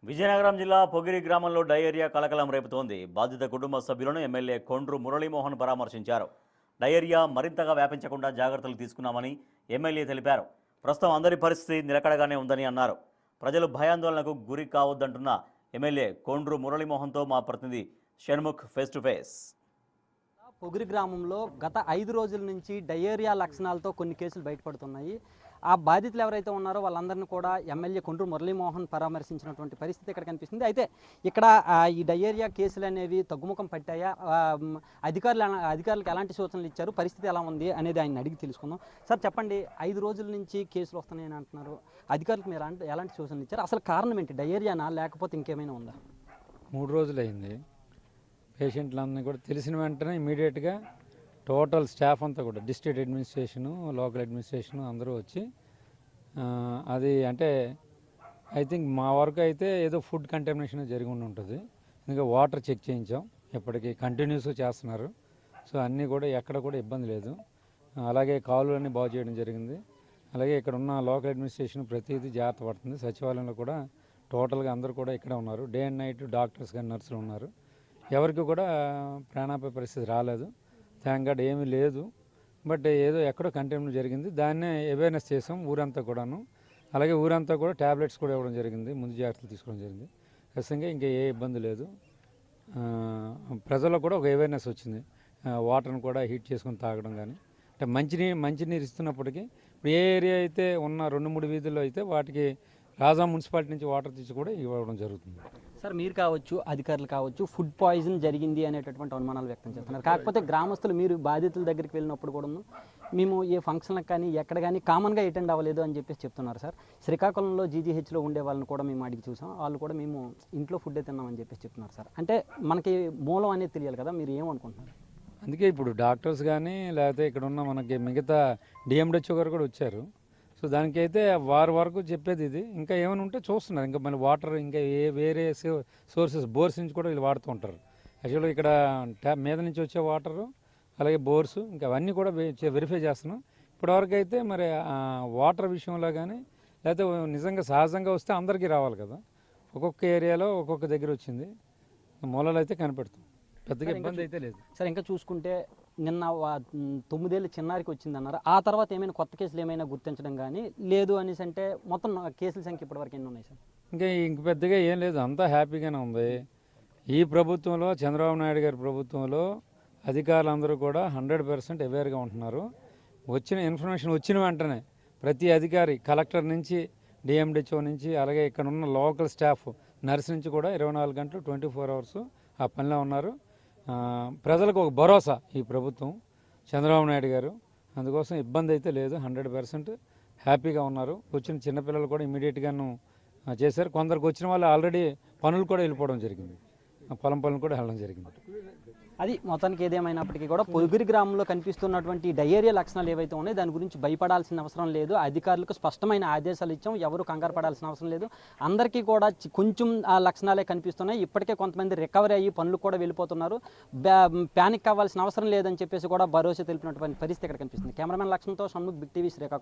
విజయనగరం జిల్లా పొగిరి గ్రామంలో డయేరియా కలకలం రేపుతోంది. బాధిత కుటుంబ సభ్యులను ఎమ్మెల్యే కొండ్రు మురళీమోహన్ పరామర్శించారు. డయేరియా మరింతగా వ్యాపించకుండా జాగ్రత్తలు తీసుకున్నామని ఎమ్మెల్యే తెలిపారు. ప్రస్తుతం అందరి పరిస్థితి నిలకడగానే ఉందని అన్నారు. ప్రజలు భయాందోళనకు గురి కావద్దంటున్న ఎమ్మెల్యే కొండ్రు మురళీమోహన్తో మా ప్రతినిధి Shanmukh face to face. Pogiri గ్రామంలో గత 5 రోజుల నుంచి డయేరియా లక్షణాలతో కొన్ని కేసులు బయటపడుతున్నాయి. ఆ బాధితులు ఎవరైతే ఉన్నారో వాళ్ళందరినీ కూడా ఎమ్మెల్యే కొండ్రు మురళీమోహన్ పరామర్శించినటువంటి పరిస్థితి ఇక్కడ కనిపిస్తుంది. అయితే ఇక్కడ ఈ డయేరియా కేసులు అనేవి తగ్గుముఖం పట్టాయా, అధికారులకు ఎలాంటి సూచనలు ఇచ్చారు, పరిస్థితి ఎలా ఉంది అనేది ఆయన అడిగి తెలుసుకుందాం. సార్ చెప్పండి, 5 రోజుల నుంచి కేసులు వస్తున్నాయని అంటున్నారు. అధికారులకు మీరు ఎలాంటి సూచనలు ఇచ్చారు? అసలు కారణం ఏంటి? డయేరియానా లేకపోతే ఇంకేమైనా ఉందా? 3 రోజులైంది. పేషెంట్లందరినీ కూడా తెలిసిన వెంటనే ఇమీడియట్గా టోటల్ స్టాఫ్ అంతా కూడా డిస్ట్రిక్ట్ అడ్మినిస్ట్రేషను, లోకల్ అడ్మినిస్ట్రేషను అందరూ వచ్చి అది అంటే ఐ థింక్ మా వరకు అయితే ఏదో ఫుడ్ కంటామినేషన్ జరిగి ఉంటుంది. ఇంకా వాటర్ చెక్ చేయించాం, ఎప్పటికీ కంటిన్యూస్గా చేస్తున్నారు. సో అన్నీ కూడా ఎక్కడ కూడా ఇబ్బంది లేదు. అలాగే కాలువలన్నీ బాగు చేయడం జరిగింది. అలాగే ఇక్కడ ఉన్న లోకల్ అడ్మినిస్ట్రేషన్ ప్రతిదీ జాగ్రత్త పడుతుంది. సచివాలయంలో కూడా టోటల్గా అందరూ కూడా ఇక్కడే ఉన్నారు. డే అండ్ నైట్ డాక్టర్స్ కానీ నర్సులు ఉన్నారు. ఎవరికి కూడా ప్రాణాపాయ పరిస్థితి రాలేదు. థ్యాంక్ గాడ్ ఏమీ లేదు. బట్ ఏదో ఎక్కడో కంటైన్మెంట్ జరిగింది. దాన్నే అవేర్నెస్ చేసాం ఊరంతా కూడాను. అలాగే ఊరంతా కూడా ట్యాబ్లెట్స్ కూడా ఇవ్వడం జరిగింది, ముందు జాగ్రత్తలు తీసుకోవడం జరిగింది. ఖచ్చితంగా ఇంకా ఏ ఇబ్బంది లేదు. ప్రజల్లో కూడా ఒక అవేర్నెస్ వచ్చింది. వాటర్ని కూడా హీట్ చేసుకొని తాగడం కానీ, అంటే మంచినీరు ఇస్తున్నప్పటికీ ఇప్పుడు ఏ ఏరియా అయితే ఉన్న 2-3 వీధుల్లో అయితే వాటికి రాజా మున్సిపాలిటీ నుంచి వాటర్ తెచ్చి కూడా ఇవ్వడం జరుగుతుంది. సార్ మీరు కావచ్చు, అధికారులు కావచ్చు, ఫుడ్ పాయిజన్ జరిగింది అనేటటువంటి అనుమానాలు వ్యక్తం చేస్తున్నారు. కాకపోతే గ్రామస్తులు మీరు బాధితుల దగ్గరికి వెళ్ళినప్పుడు కూడా మేము ఏ ఫంక్షన్లకు కానీ ఎక్కడ కానీ కామన్గా అటెండ్ అవ్వలేదు అని చెప్పేసి చెప్తున్నారు. సార్ శ్రీకాకుళంలో జీజీహెచ్లో ఉండే వాళ్ళని కూడా మేము అడిగి చూసాం. వాళ్ళు కూడా మేము ఇంట్లో ఫుడ్డే తిన్నామని చెప్పేసి చెప్తున్నారు. సార్ అంటే మనకి మూలం అనేది తెలియాలి కదా, మీరు ఏమనుకుంటున్నారు? అందుకే ఇప్పుడు డాక్టర్స్ కానీ లేకపోతే ఇక్కడ ఉన్న మనకి మిగతా డిఎండిహెచ్ఓ గారు కూడా వచ్చారు. సో దానికైతే వారి వరకు చెప్పేది ఇది. ఇంకా ఏమైనా ఉంటే చూస్తున్నారు. ఇంకా మళ్ళీ వాటర్ ఇంకా వేరే సోర్సెస్ బోర్స్ నుంచి కూడా వీళ్ళు వాడుతూ ఉంటారు. యాక్చువల్గా ఇక్కడ ట్యాప్ మీద నుంచి వచ్చే వాటరు అలాగే బోర్స్ ఇంకా అవన్నీ కూడా వెరిఫై చేస్తున్నాం. ఇప్పటివరకు అయితే మరి వాటర్ విషయంలో కానీ లేకపోతే నిజంగా సహజంగా వస్తే అందరికీ రావాలి కదా. ఒక్కొక్క ఏరియాలో ఒక్కొక్క దగ్గర వచ్చింది. మూలలు అయితే కనిపెడతాం. పెద్దగా ఇబ్బంది అయితే లేదు. సార్ ఇంకా చూసుకుంటే నిన్న 9 ఏళ్ళ చిన్నారికి వచ్చిందన్నారు. ఆ తర్వాత ఏమైనా కొత్త కేసులు ఏమైనా గుర్తించడం కానీ లేదు అనేసి అంటే మొత్తం కేసుల సంఖ్య ఇప్పటివరకు ఎన్ని ఉన్నాయి సార్? ఇంక పెద్దగా ఏం లేదు, అంతా హ్యాపీగానే ఉంది. ఈ ప్రభుత్వంలో చంద్రబాబు నాయుడు గారి ప్రభుత్వంలో అధికారులందరూ కూడా 100% అవేర్గా ఉంటున్నారు. వచ్చిన ఇన్ఫర్మేషన్ వచ్చిన వెంటనే ప్రతి అధికారి కలెక్టర్ నుంచి డిఎండిహెచ్ఓ నుంచి అలాగే ఇక్కడ ఉన్న లోకల్ స్టాఫ్ నర్స్ నుంచి కూడా 24 గంటలు 24 అవర్స్ ఆ పనిలో ఉన్నారు. ప్రజలకు ఒక భరోసా ఈ ప్రభుత్వం చంద్రబాబు నాయుడు గారు. అందుకోసం ఇబ్బంది అయితే లేదు, 100% హ్యాపీగా ఉన్నారు. వచ్చిన చిన్నపిల్లలు కూడా ఇమీడియట్గాను చేశారు. కొందరికి వచ్చిన వాళ్ళు ఆల్రెడీ పనులు కూడా వెళ్ళిపోవడం జరిగింది, పొలం పనులు కూడా వెళ్ళడం జరిగింది. అది మొత్తానికి ఏదేమైనప్పటికీ కూడా పొగిరి గ్రామంలో కనిపిస్తున్నటువంటి డయేరియా లక్షణాలు ఏవైతే ఉన్నాయో దాని గురించి భయపడాల్సిన అవసరం లేదు. అధికారులకు స్పష్టమైన ఆదేశాలు ఇచ్చాం. ఎవరు కంగారు పడాల్సిన అవసరం లేదు. అందరికీ కూడా కొంచెం ఆ లక్షణాలే కనిపిస్తున్నాయి. ఇప్పటికే కొంతమంది రికవరీ అయ్యి పనులు కూడా వెళ్ళిపోతున్నారు. ప్యానిక్ అవ్వాల్సిన అవసరం లేదని చెప్పేసి కూడా భరోసా తెలిపినటువంటి పరిస్థితి ఇక్కడ కనిపిస్తుంది. కెమెరామెన్ లక్ష్మణ్తో షణ్ముఖ్, బిగ్ టీవీ, శ్రీకాకుళం.